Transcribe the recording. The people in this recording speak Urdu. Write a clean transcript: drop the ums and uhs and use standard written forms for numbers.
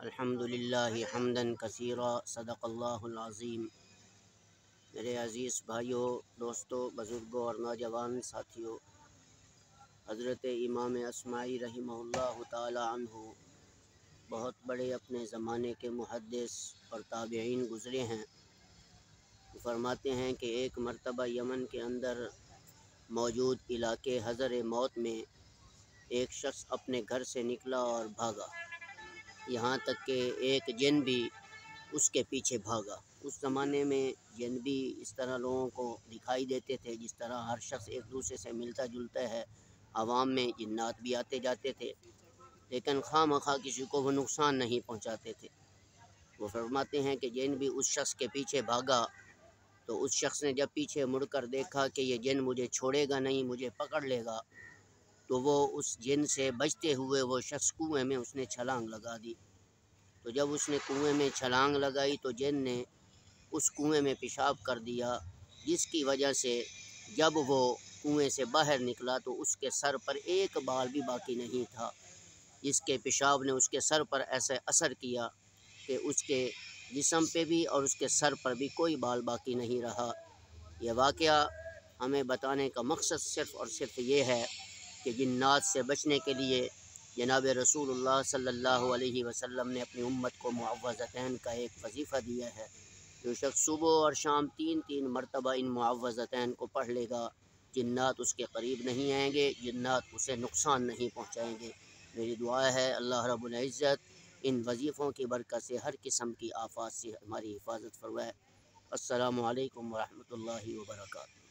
الحمدللہ حمدا کثیرا صدق اللہ العظیم۔ میرے عزیز بھائیوں، دوستوں، بزرگوں اور نوجوان ساتھیوں، حضرت امام اصمعی رحمہ اللہ تعالی عنہ بہت بڑے اپنے زمانے کے محدث اور تابعین گزرے ہیں۔ فرماتے ہیں کہ ایک مرتبہ یمن کے اندر موجود علاقے حضر موت میں ایک شخص اپنے گھر سے نکلا اور بھاگا، یہاں تک کہ ایک جن بھی اس کے پیچھے بھاگا۔ اس زمانے میں جن بھی اس طرح لوگوں کو دکھائی دیتے تھے، جس طرح ہر شخص ایک دوسرے سے ملتا جلتا ہے، عوام میں جنات بھی آتے جاتے تھے، لیکن خواہ مخواہ کسی کو وہ نقصان نہیں پہنچاتے تھے۔ وہ فرماتے ہیں کہ جن بھی اس شخص کے پیچھے بھاگا تو اس شخص نے جب پیچھے مڑ کر دیکھا کہ یہ جن مجھے چھوڑے گا نہیں، مجھے پکڑ لے گا، تو وہ اس جن سے بچتے ہوئے وہ شخص کنویں میں اس نے چھلانگ لگا دی۔ تو جب اس نے کنویں میں چھلانگ لگائی تو جن نے اس کنویں میں پیشاب کر دیا، جس کی وجہ سے جب وہ کنویں سے باہر نکلا تو اس کے سر پر ایک بال بھی باقی نہیں تھا۔ جس کے پیشاب نے اس کے سر پر ایسے اثر کیا کہ اس کے جسم پہ بھی اور اس کے سر پر بھی کوئی بال باقی نہیں رہا۔ یہ واقعہ ہمیں بتانے کا مقصد صرف اور صرف یہ ہے کہ جنات سے بچنے کے لیے جناب رسول اللہ صلی اللہ علیہ وسلم نے اپنی امت کو معوذتین کا ایک وظیفہ دیا ہے۔ جو شخص صبح اور شام 3 مرتبہ ان معوذتین کو پڑھ لے گا، جنات اس کے قریب نہیں آئیں گے، جنات اسے نقصان نہیں پہنچائیں گے۔ میری دعا ہے اللہ رب العزت ان وظیفوں کی برکت سے ہر قسم کی آفات سے ہماری حفاظت فرمائے۔ السلام علیکم ورحمۃ اللہ وبرکاتہ۔